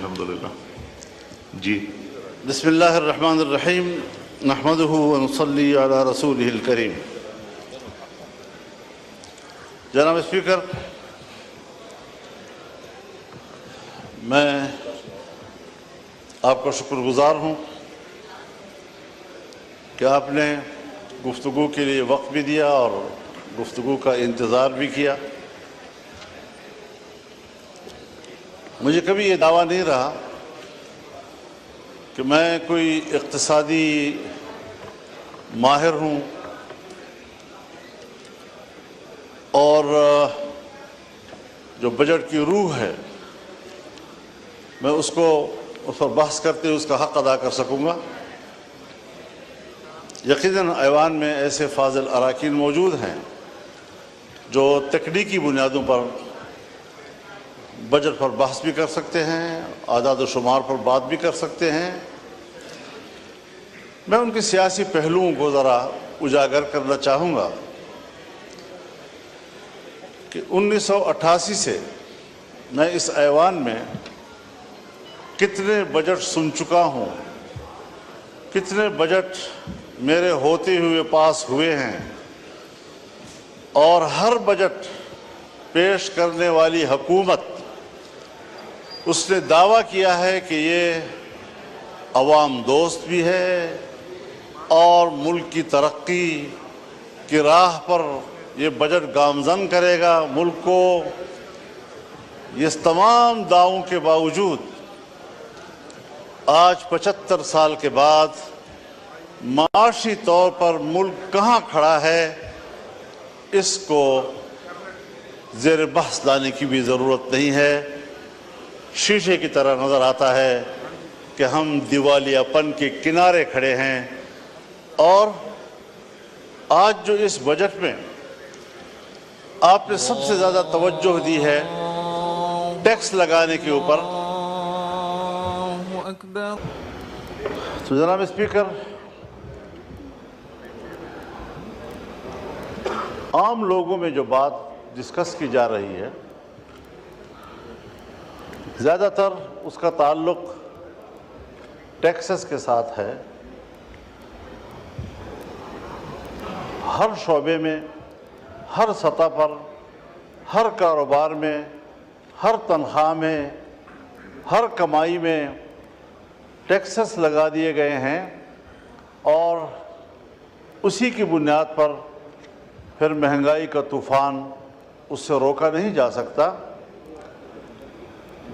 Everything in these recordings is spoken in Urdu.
الحمدللہ. جی بسم اللہ الرحمن الرحیم نحمدہ ونصلی علی رسولہ الکریم. جناب اسپیکر، میں آپ کا شکر گزار ہوں کہ آپ نے گفتگو کے لیے وقت بھی دیا اور گفتگو کا انتظار بھی کیا. مجھے کبھی یہ دعویٰ نہیں رہا کہ میں کوئی اقتصادی ماہر ہوں اور جو بجٹ کی روح ہے میں اس پر بحث کرتے ہوئے اس کا حق ادا کر سکوں گا. یقیناً ایوان میں ایسے فاضل اراکین موجود ہیں جو تکنیکی بنیادوں پر بجٹ پر بحث بھی کر سکتے ہیں، اعداد و شمار پر بات بھی کر سکتے ہیں. میں ان کے سیاسی پہلوؤں کو ذرا اجاگر کرنا چاہوں گا کہ 1988 سے میں اس ایوان میں کتنے بجٹ سن چکا ہوں، کتنے بجٹ میرے ہوتے ہوئے پاس ہوئے ہیں، اور ہر بجٹ پیش کرنے والی حکومت اس نے دعویٰ کیا ہے کہ یہ عوام دوست بھی ہے اور ملک کی ترقی کی راہ پر یہ بجٹ گامزن کرے گا ملک کو. اس تمام دعووں کے باوجود آج 75 سال کے بعد معاشی طور پر ملک کہاں کھڑا ہے، اس کو زیر بحث لانے کی بھی ضرورت نہیں ہے. شیشے کی طرح نظر آتا ہے کہ ہم دیوالیہ پن کے کنارے کھڑے ہیں. اور آج جو اس بجٹ میں آپ نے سب سے زیادہ توجہ دی ہے ٹیکس لگانے کے اوپر، تو جناب اسپیکر، عام لوگوں میں جو بات ڈسکس کی جا رہی ہے زیادہ تر اس کا تعلق ٹیکسز کے ساتھ ہے. ہر شعبے میں، ہر سطح پر، ہر کاروبار میں، ہر تنخواہ میں، ہر کمائی میں ٹیکسز لگا دیے گئے ہیں اور اسی کی بنیاد پر پھر مہنگائی کا طوفان اس سے روکا نہیں جا سکتا.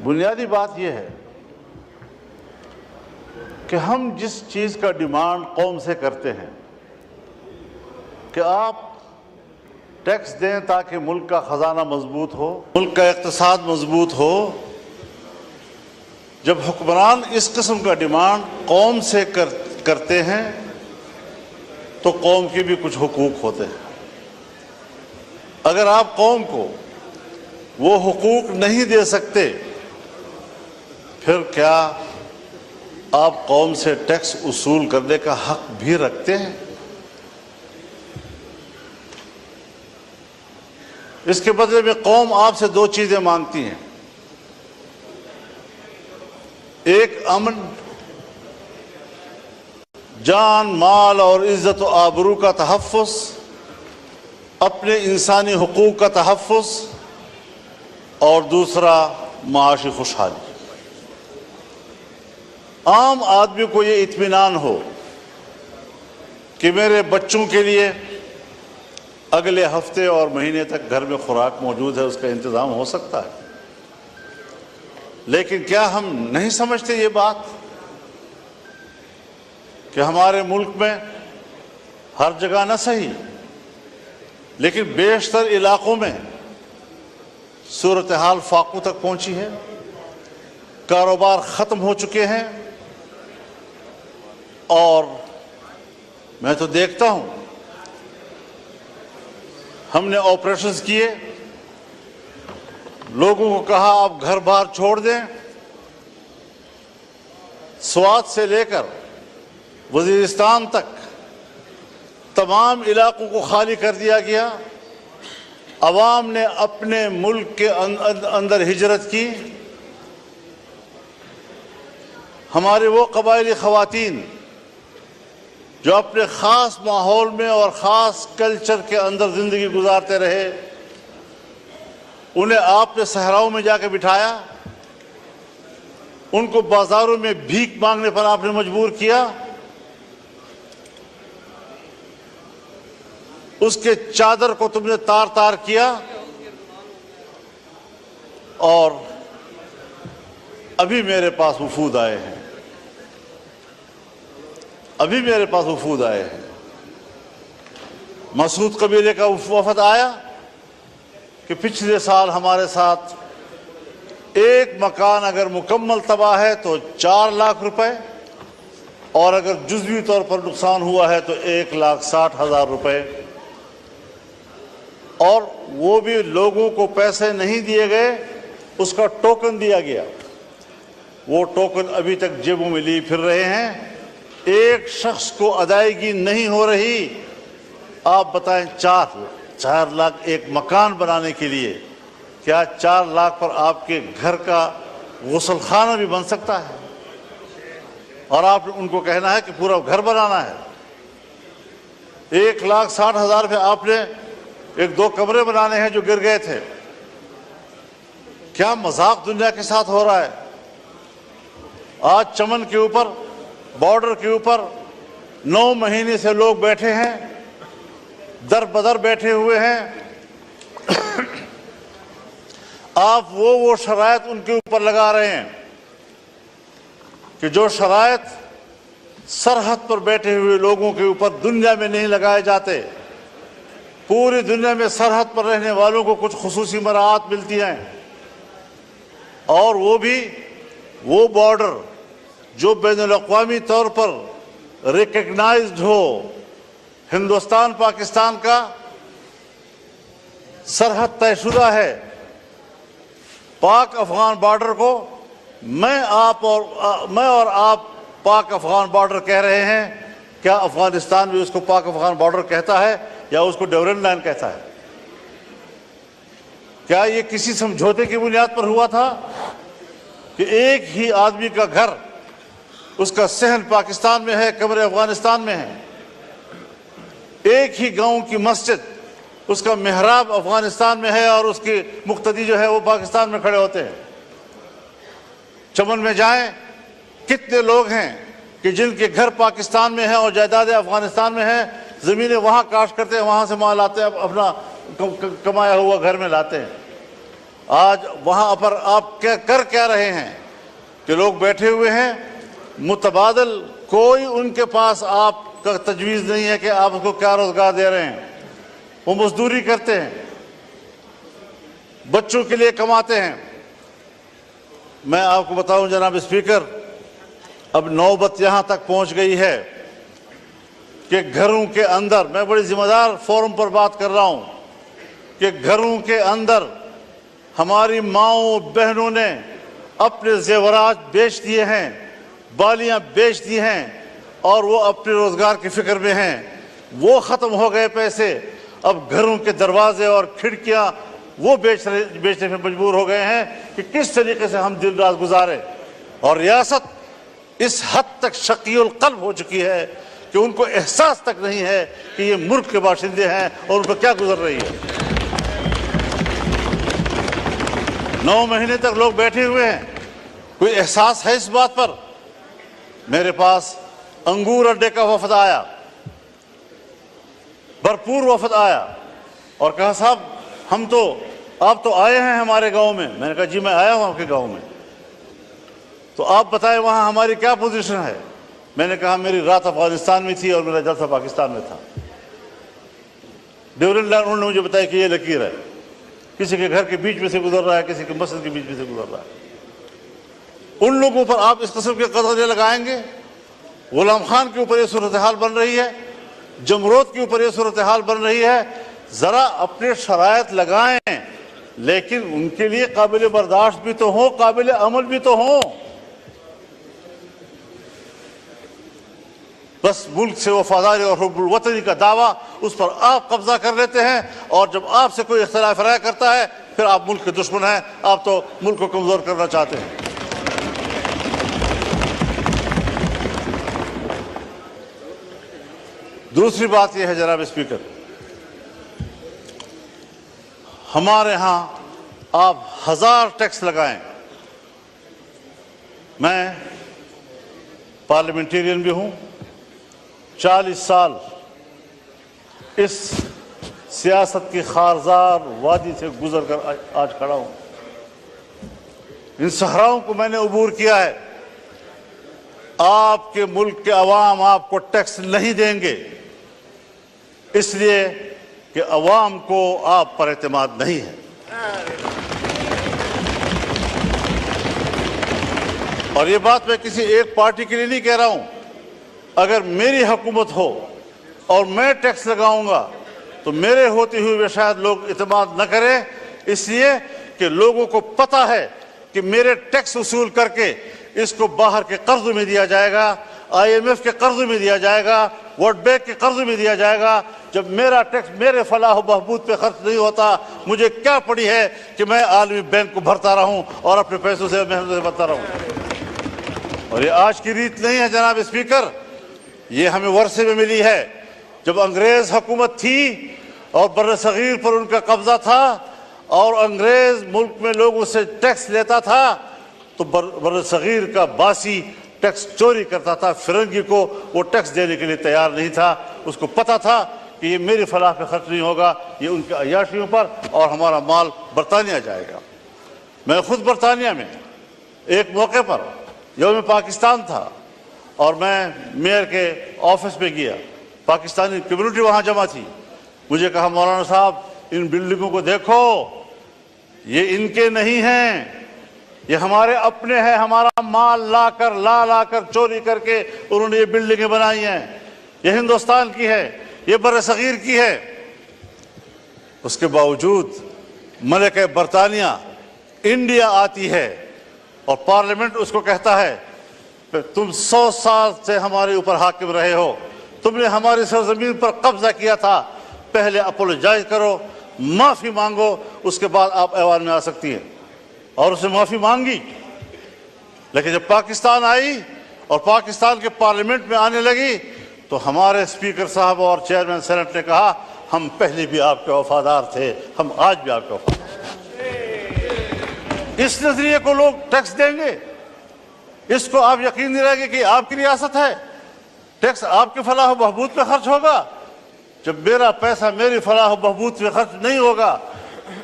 بنیادی بات یہ ہے کہ ہم جس چیز کا ڈیمانڈ قوم سے کرتے ہیں کہ آپ ٹیکس دیں تاکہ ملک کا خزانہ مضبوط ہو، ملک کا اقتصاد مضبوط ہو، جب حکمران اس قسم کا ڈیمانڈ قوم سے کرتے ہیں تو قوم کے بھی کچھ حقوق ہوتے ہیں. اگر آپ قوم کو وہ حقوق نہیں دے سکتے پھر کیا آپ قوم سے ٹیکس وصول کرنے کا حق بھی رکھتے ہیں؟ اس کے بدلے میں قوم آپ سے دو چیزیں مانگتی ہیں: ایک امن، جان، مال اور عزت و آبرو کا تحفظ، اپنے انسانی حقوق کا تحفظ، اور دوسرا معاشی خوشحالی. عام آدمی کو یہ اطمینان ہو کہ میرے بچوں کے لیے اگلے ہفتے اور مہینے تک گھر میں خوراک موجود ہے، اس کا انتظام ہو سکتا ہے. لیکن کیا ہم نہیں سمجھتے یہ بات کہ ہمارے ملک میں ہر جگہ نہ صحیح لیکن بیشتر علاقوں میں صورتحال فاقوں تک پہنچی ہے، کاروبار ختم ہو چکے ہیں، اور میں تو دیکھتا ہوں ہم نے آپریشنز کیے، لوگوں کو کہا آپ گھر بار چھوڑ دیں، سوات سے لے کر وزیرستان تک تمام علاقوں کو خالی کر دیا گیا. عوام نے اپنے ملک کے اندر ہجرت کی ہمارے وہ قبائلی خواتین جو اپنے خاص ماحول میں اور خاص کلچر کے اندر زندگی گزارتے رہے، انہیں آپ نے صحراؤں میں جا کے بٹھایا، ان کو بازاروں میں بھیک مانگنے پر آپ نے مجبور کیا، اس کے چادر کو تم نے تار تار کیا، اور ابھی میرے پاس وفود آئے ہیں، ابھی میرے پاس وفود آئے ہیں۔ مسعود قبیلے کا وفد آیا کہ پچھلے سال ہمارے ساتھ ایک مکان اگر مکمل تباہ ہے تو 4 لاکھ روپے، اور اگر جزوی طور پر نقصان ہوا ہے تو 1,60,000 روپے، اور وہ بھی لوگوں کو پیسے نہیں دیے گئے، اس کا ٹوکن دیا گیا۔ وہ ٹوکن ابھی تک جیبوں میں لیے پھر رہے ہیں، ایک شخص کو ادائیگی نہیں ہو رہی۔ آپ بتائیں 4 لاکھ ایک مکان بنانے کے لیے، کیا 4 لاکھ پر آپ کے گھر کا غسل خانہ بھی بن سکتا ہے؟ اور آپ ان کو کہنا ہے کہ پورا گھر بنانا ہے۔ 1,60,000 پہ آپ نے 1-2 کمرے بنانے ہیں جو گر گئے تھے۔ کیا مذاق دنیا کے ساتھ ہو رہا ہے؟ آج چمن کے اوپر، بارڈر کے اوپر 9 مہینے سے لوگ بیٹھے ہیں، در بدر بیٹھے ہوئے ہیں۔ آپ وہ شرائط ان کے اوپر لگا رہے ہیں کہ جو شرائط سرحد پر بیٹھے ہوئے لوگوں کے اوپر دنیا میں نہیں لگائے جاتے۔ پوری دنیا میں سرحد پر رہنے والوں کو کچھ خصوصی مراعات ملتی ہیں، اور وہ بھی وہ بارڈر جو بین الاقوامی طور پر ریکگنائزڈ ہو۔ ہندوستان پاکستان کا سرحد طے شدہ ہے۔ پاک افغان بارڈر کو میں اور آپ پاک افغان بارڈر کہہ رہے ہیں، کیا افغانستان بھی اس کو پاک افغان بارڈر کہتا ہے یا اس کو ڈیورنڈ لائن کہتا ہے؟ کیا یہ کسی سمجھوتے کی بنیاد پر ہوا تھا کہ ایک ہی آدمی کا گھر، اس کا صحن پاکستان میں ہے، کمرے افغانستان میں ہیں؟ ایک ہی گاؤں کی مسجد، اس کا محراب افغانستان میں ہے اور اس کی مقتدی جو ہے وہ پاکستان میں کھڑے ہوتے ہیں۔ چمن میں جائیں، کتنے لوگ ہیں کہ جن کے گھر پاکستان میں ہیں اور جائیدادیں افغانستان میں ہیں، زمینیں وہاں کاشت کرتے ہیں، وہاں سے مال لاتے ہیں، اپنا کمایا ہوا گھر میں لاتے ہیں۔ آج وہاں پر آپ کر کیا رہے ہیں کہ لوگ بیٹھے ہوئے ہیں، متبادل کوئی ان کے پاس آپ کا تجویز نہیں ہے کہ آپ اس کو کیا روزگار دے رہے ہیں۔ وہ مزدوری کرتے ہیں، بچوں کے لیے کماتے ہیں۔ میں آپ کو بتاؤں جناب اسپیکر، اب نوبت یہاں تک پہنچ گئی ہے کہ گھروں کے اندر، میں بڑی ذمہ دار فورم پر بات کر رہا ہوں، کہ گھروں کے اندر ہماری ماؤں بہنوں نے اپنے زیورات بیچ دیے ہیں، بالیاں بیچ دی ہیں، اور وہ اپنے روزگار کی فکر میں ہیں۔ وہ ختم ہو گئے پیسے، اب گھروں کے دروازے اور کھڑکیاں وہ بیچنے میں مجبور ہو گئے ہیں کہ کس طریقے سے ہم دن رات گزارے۔ اور ریاست اس حد تک شقی القلب ہو چکی ہے کہ ان کو احساس تک نہیں ہے کہ یہ ملک کے باشندے ہیں اور ان پر کیا گزر رہی ہے۔ 9 مہینے تک لوگ بیٹھے ہوئے ہیں، کوئی احساس ہے اس بات پر؟ میرے پاس انگور اڈے کا وفد آیا، بھرپور وفد آیا، اور کہا صاحب آپ تو آئے ہیں ہمارے گاؤں میں۔ میں نے کہا جی میں آیا ہوں آپ کے گاؤں میں، تو آپ بتائیں وہاں ہماری کیا پوزیشن ہے؟ میں نے کہا میری رات افغانستان میں تھی اور میرا جلسہ پاکستان میں تھا۔ ڈیورنڈ لائن انہوں نے مجھے بتایا کہ یہ لکیر ہے، کسی کے گھر کے بیچ میں سے گزر رہا ہے، کسی کے مسجد کے بیچ میں سے گزر رہا ہے۔ ان لوگوں پر آپ اس قسم کے قدغنے لگائیں گے؟ غلام خان کے اوپر یہ صورتحال بن رہی ہے، جمرود کے اوپر یہ صورتحال بن رہی ہے۔ ذرا اپنے شرائط لگائیں، لیکن ان کے لیے قابل برداشت بھی تو ہوں، قابل عمل بھی تو ہوں۔ بس ملک سے وفاداری اور حب الوطنی کا دعویٰ، اس پر آپ قبضہ کر لیتے ہیں، اور جب آپ سے کوئی اختلاف رائے کرتا ہے پھر آپ ملک کے دشمن ہیں، آپ تو ملک کو کمزور کرنا چاہتے ہیں۔ دوسری بات یہ ہے جناب اسپیکر، ہمارے ہاں آپ 1000 ٹیکس لگائیں، میں پارلیمنٹیرین بھی ہوں، 40 سال اس سیاست کی خارزار وادی سے گزر کر آج کھڑا ہوں۔ ان صحراؤں کو میں نے عبور کیا ہے۔ آپ کے ملک کے عوام آپ کو ٹیکس نہیں دیں گے، اس لیے کہ عوام کو آپ پر اعتماد نہیں ہے۔ اور یہ بات میں کسی ایک پارٹی کے لیے نہیں کہہ رہا ہوں۔ اگر میری حکومت ہو اور میں ٹیکس لگاؤں گا تو میرے ہوتے ہوئے شاید لوگ اعتماد نہ کریں، اس لیے کہ لوگوں کو پتہ ہے کہ میرے ٹیکس وصول کر کے اس کو باہر کے قرض میں دیا جائے گا، IMF کے قرض میں دیا جائے گا، ورلڈ بینک کے قرض میں دیا جائے گا۔ جب میرا ٹیکس میرے فلاح و بہبود پہ خرچ نہیں ہوتا، مجھے کیا پڑی ہے کہ میں عالمی بینک کو بھرتا رہوں اور اپنے پیسوں سے محنت سے بھرتا رہوں۔ اور یہ آج کی ریت نہیں ہے جناب اسپیکر، یہ ہمیں ورثے میں ملی ہے۔ جب انگریز حکومت تھی اور بر صغیر پر ان کا قبضہ تھا اور انگریز ملک میں لوگوں سے ٹیکس لیتا تھا تو بر صغیر کا باسی ٹیکس چوری کرتا تھا، فرنگی کو وہ ٹیکس دینے کے لیے تیار نہیں تھا۔ اس کو پتہ تھا کہ یہ میری فلاح پہ خرچ نہیں ہوگا، یہ ان کے عیاشیوں پر، اور ہمارا مال برطانیہ جائے گا۔ میں خود برطانیہ میں ایک موقع پر یوم پاکستان تھا اور میں میئر کے آفس میں گیا، پاکستانی کمیونٹی وہاں جمع تھی۔ مجھے کہا مولانا صاحب ان بلڈنگوں کو دیکھو، یہ ان کے نہیں ہیں، یہ ہمارے اپنے ہیں، ہمارا مال لا کر چوری کر کے انہوں نے یہ بلڈنگیں بنائی ہیں، یہ ہندوستان کی ہے، یہ بر صغیر کی ہے۔ اس کے باوجود ملکہ برطانیہ انڈیا آتی ہے اور پارلیمنٹ اس کو کہتا ہے تم 100 سال سے ہمارے اوپر حاکم رہے ہو، تم نے ہماری سرزمین پر قبضہ کیا تھا، پہلے اپولوجائز کرو، معافی مانگو، اس کے بعد آپ ایوان میں آ سکتی ہیں۔ اور اس نے معافی مانگی، لیکن جب پاکستان آئی اور پاکستان کے پارلیمنٹ میں آنے لگی تو ہمارے اسپیکر صاحب اور چیئرمین سینٹ نے کہا ہم پہلے بھی آپ کے وفادار تھے، ہم آج بھی آپ کے وفادار ہیں۔ اس نظریے کو لوگ ٹیکس دیں گے، اس کو آپ یقین نہیں رہے گے کہ آپ کی ریاست ہے، ٹیکس آپ کے فلاح و بہبود پہ خرچ ہوگا۔ جب میرا پیسہ میری فلاح و بہبود پہ خرچ نہیں ہوگا،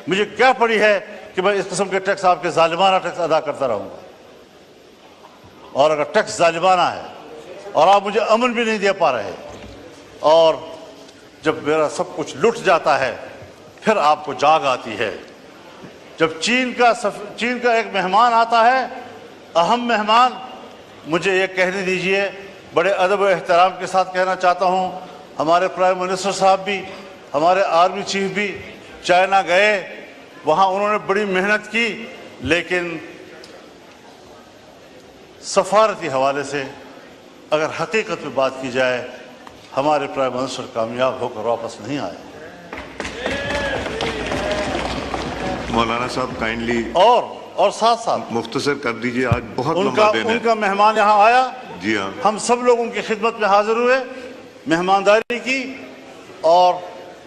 مجھے کیا پڑی ہے کہ میں اس قسم کے ٹیکس، آپ کے ظالمانہ ٹیکس ادا کرتا رہوں گا۔ اور اگر ٹیکس ظالمانہ ہے اور آپ مجھے امن بھی نہیں دے پا رہے، اور جب میرا سب کچھ لٹ جاتا ہے پھر آپ کو جاگ آتی ہے۔ جب چین کا ایک مہمان آتا ہے، اہم مہمان، مجھے یہ کہنے دیجئے، بڑے ادب و احترام کے ساتھ کہنا چاہتا ہوں، ہمارے پرائم منسٹر صاحب بھی، ہمارے آرمی چیف بھی چائنا گئے، وہاں انہوں نے بڑی محنت کی، لیکن سفارتی حوالے سے اگر حقیقت میں بات کی جائے، ہمارے پرائم منسٹر کامیاب ہو کر واپس نہیں آئے۔ مولانا صاحب کائنڈلی اور ساتھ ساتھ مختصر کر دیجئے، آج بہت لمبا دن ہے۔ ان کا مہمان یہاں آیا، جی ہاں، ہم سب لوگ ان کی خدمت میں حاضر ہوئے، مہمانداری کی، اور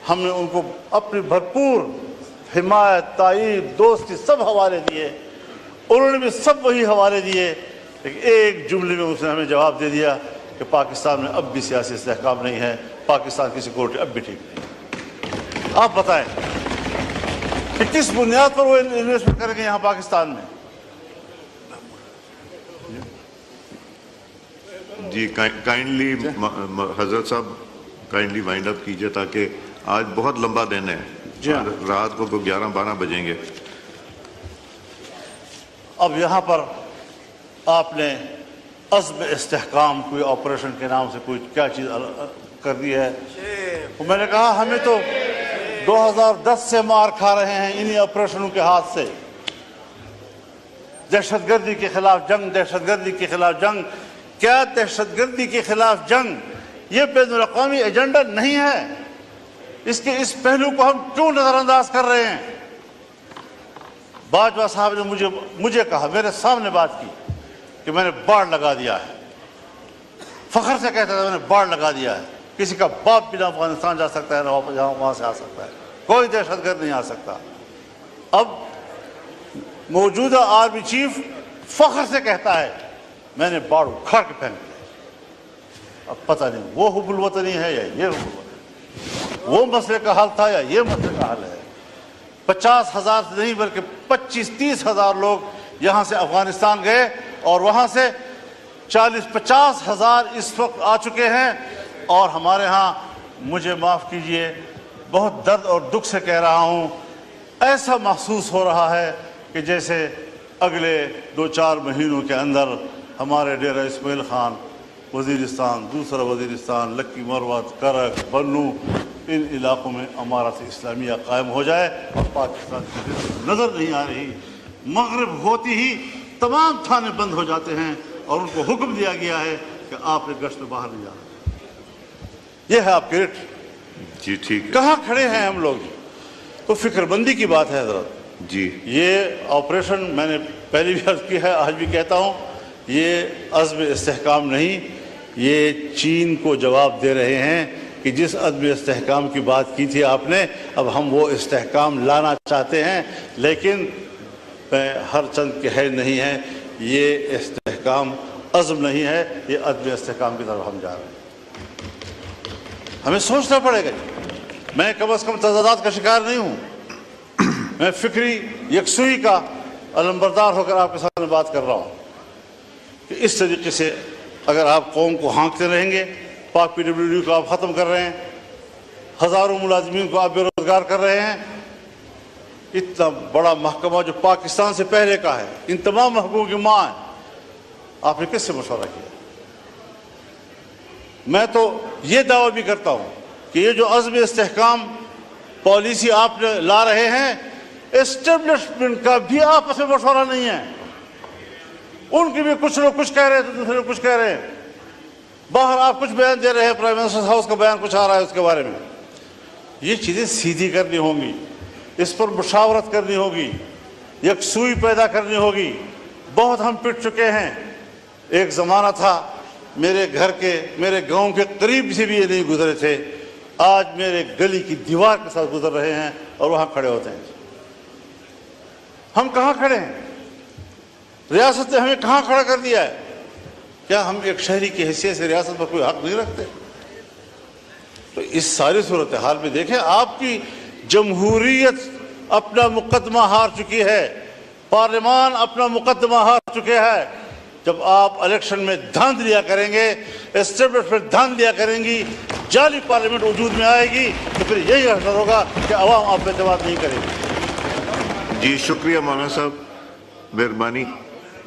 ہم نے ان کو اپنی بھرپور حمایت، تائید، دوستی سب حوالے دیے، انہوں نے بھی سب وہی حوالے دیے، لیکن ایک جملے میں اس نے ہمیں جواب دے دیا کہ پاکستان میں اب بھی سیاسی استحکام نہیں ہے، پاکستان کی سیکورٹی اب بھی ٹھیک نہیں۔ آپ بتائیں کہ کس بنیاد پر وہ انویسٹمنٹ کریں گے یہاں پاکستان میں؟ جی کائنڈلی حضرت صاحب کائنڈلی وائنڈ اپ کیجئے، تاکہ آج بہت لمبا دن ہے، رات کو 11-12 بجیں گے۔ اب یہاں پر آپ نے عزم استحکام کوئی آپریشن کے نام سے کوئی کیا چیز کر دی ہے؟ میں نے کہا ہمیں تو 2010 سے مار کھا رہے ہیں انہی آپریشنوں کے ہاتھ سے۔ دہشت گردی کے خلاف جنگ، دہشت گردی کے خلاف جنگ، کیا دہشت گردی کے خلاف جنگ یہ بین الاقوامی ایجنڈا نہیں ہے؟ اس پہلو کو ہم کیوں نظر انداز کر رہے ہیں؟ باجوہ صاحب نے مجھے کہا، میرے سامنے بات کی کہ میں نے باڑ لگا دیا ہے، فخر سے کہتا تھا میں نے باڑ لگا دیا ہے۔ کسی کا باپ بھی نہ افغانستان جا سکتا ہے نہ وہاں سے آ سکتا ہے، کوئی دہشت گرد نہیں آ سکتا۔ اب موجودہ آرمی چیف فخر سے کہتا ہے میں نے باڑ اکھاڑ کے پھینک دیا۔ اب پتہ نہیں وہ حب الوطنی ہے یا یہ حب الوطنی، وہ مسئلے کا حل تھا یا یہ مسئلے کا حل ہے۔ 50,000 سے نہیں بلکہ 25-30 ہزار لوگ یہاں سے افغانستان گئے اور وہاں سے 40-50 ہزار اس وقت آ چکے ہیں، اور ہمارے ہاں مجھے معاف کیجئے بہت درد اور دکھ سے کہہ رہا ہوں، ایسا محسوس ہو رہا ہے کہ جیسے اگلے 2-4 مہینوں کے اندر ہمارے ڈیرہ اسماعیل خان، وزیرستان، دوسرا وزیرستان، لکی مروت، کرک، بنو، ان علاقوں میں امارت اسلامیہ قائم ہو جائے، اور پاکستان کی نظر نہیں آ رہی۔ مغرب ہوتی ہی تمام تھانے بند ہو جاتے ہیں اور ان کو حکم دیا گیا ہے کہ آپ نے گشت میں باہر نہیں جانا۔ یہ ہے آپ کی ریٹ۔ جی ٹھیک ہے کہاں کھڑے ہیں ہم لوگ؟ تو فکر مندی کی بات ہے حضرت۔ جی، یہ آپریشن میں نے پہلی بھی عرض کی ہے، آج بھی کہتا ہوں، یہ عزم استحکام نہیں، یہ چین کو جواب دے رہے ہیں کہ جس عزم استحکام کی بات کی تھی آپ نے، اب ہم وہ استحکام لانا چاہتے ہیں، لیکن ہر چند کے ہے نہیں ہے، یہ استحکام عزم نہیں ہے، یہ عزم استحکام کی طرف ہم جا رہے ہیں۔ ہمیں سوچنا پڑے گا۔ میں کم از کم تضادات کا شکار نہیں ہوں، میں فکری یکسوئی کا علمبردار ہو کر آپ کے سامنے بات کر رہا ہوں کہ اس طریقے سے اگر آپ قوم کو ہانکتے رہیں گے، پاک PWD کو آپ ختم کر رہے ہیں، ہزاروں ملازمین کو آپ بے روزگار کر رہے ہیں، اتنا بڑا محکمہ جو پاکستان سے پہلے کا ہے، ان تمام محکموں کی ماں ہے، آپ نے کس سے مشورہ کیا؟ میں تو یہ دعویٰ بھی کرتا ہوں کہ یہ جو عزم استحکام پالیسی آپ لا رہے ہیں، اسٹیبلشمنٹ کا بھی آپس میں مشورہ نہیں ہے۔ ان کی بھی کچھ لوگ کچھ کہہ رہے ہیں تو دوسرے لوگ کچھ کہہ رہے ہیں، باہر آپ کچھ بیان دے رہے ہیں، پرائم منسٹر ہاؤس کا بیان کچھ آ رہا ہے اس کے بارے میں۔ یہ چیزیں سیدھی کرنی ہوں گی، اس پر مشاورت کرنی ہوگی، یکسوئی پیدا کرنی ہوگی۔ بہت ہم پٹ چکے ہیں۔ ایک زمانہ تھا میرے گھر کے، میرے گاؤں کے قریب سے بھی یہ نہیں گزرے تھے، آج میرے گلی کی دیوار کے ساتھ گزر رہے ہیں اور وہاں کھڑے ہوتے ہیں۔ ہم کہاں کھڑے ہیں؟ ریاست نے ہمیں کہاں کھڑا کر دیا ہے؟ کیا ہم ایک شہری کی حیثیت سے ریاست پر کوئی حق نہیں رکھتے؟ تو اس ساری صورتحال میں دیکھیں، آپ کی جمہوریت اپنا مقدمہ ہار چکی ہے، پارلیمان اپنا مقدمہ ہار چکے ہیں۔ جب آپ الیکشن میں دھاند لیا کریں گے، اسٹیبلشمنٹ دھاند لیا کریں گی، جعلی پارلیمنٹ وجود میں آئے گی، تو پھر یہی اثر ہوگا کہ عوام آپ پہ اعتماد نہیں کرے گی۔ جی شکریہ مولانا صاحب، مہربانی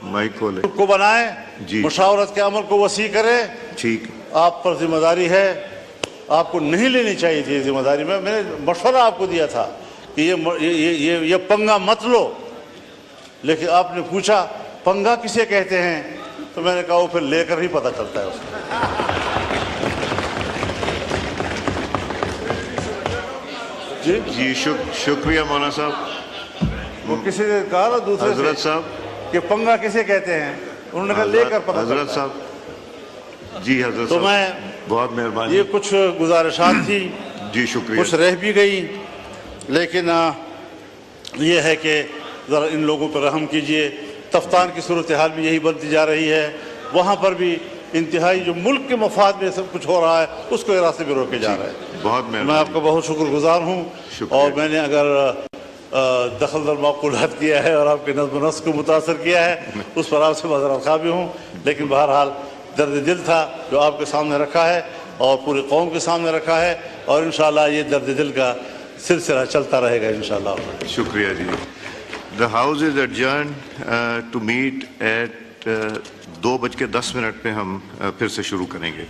مائک کھولے کو بنائیں، جی مشاورت کے عمل کو وسیع کریں۔ ٹھیک، آپ پر ذمہ داری ہے، آپ کو نہیں لینی چاہیے تھی ذمہ داری۔ میں نے مشورہ آپ کو دیا تھا کہ یہ پنگا مت لو، لیکن آپ نے پوچھا پنگا کسے کہتے ہیں، تو میں نے کہا وہ پھر لے کر ہی پتہ چلتا ہے اس کو۔ جی جی شکریہ مولانا صاحب۔ وہ کسی نے کہا نا دوسرے حضرت سے صاحب، کہ پنگا کسے کہتے ہیں، انہوں نے کہا لے کر پتہ حضرت چلتا ہے۔ صاحب، جی حضرت تو صاحب میں بہت مہربانی۔ یہ کچھ گزارشات تھی، جی شکریہ۔ کچھ رہ بھی گئی، لیکن یہ ہے کہ ذرا ان لوگوں پر رحم کیجئے۔ تفتان کی صورتحال بھی یہی بنتی جا رہی ہے، وہاں پر بھی انتہائی جو ملک کے مفاد میں سب کچھ ہو رہا ہے اس کو راستے میں روکے جا رہا ہے۔ بہت میں مہربانی۔ آپ کا بہت شکر گزار ہوں، اور میں نے اگر دخل در معقولات کیا ہے اور آپ کے نظم و نسق کو متاثر کیا ہے، اس پر آپ سے معذرت خواہ بھی ہوں، لیکن بہرحال درد دل تھا جو آپ کے سامنے رکھا ہے اور پوری قوم کے سامنے رکھا ہے، اور انشاءاللہ یہ درد دل کا سلسلہ چلتا رہے گا انشاءاللہ۔ شکریہ جی۔ The house is adjourned to meet at 2:10 پہ ہم پھر سے شروع کریں گے۔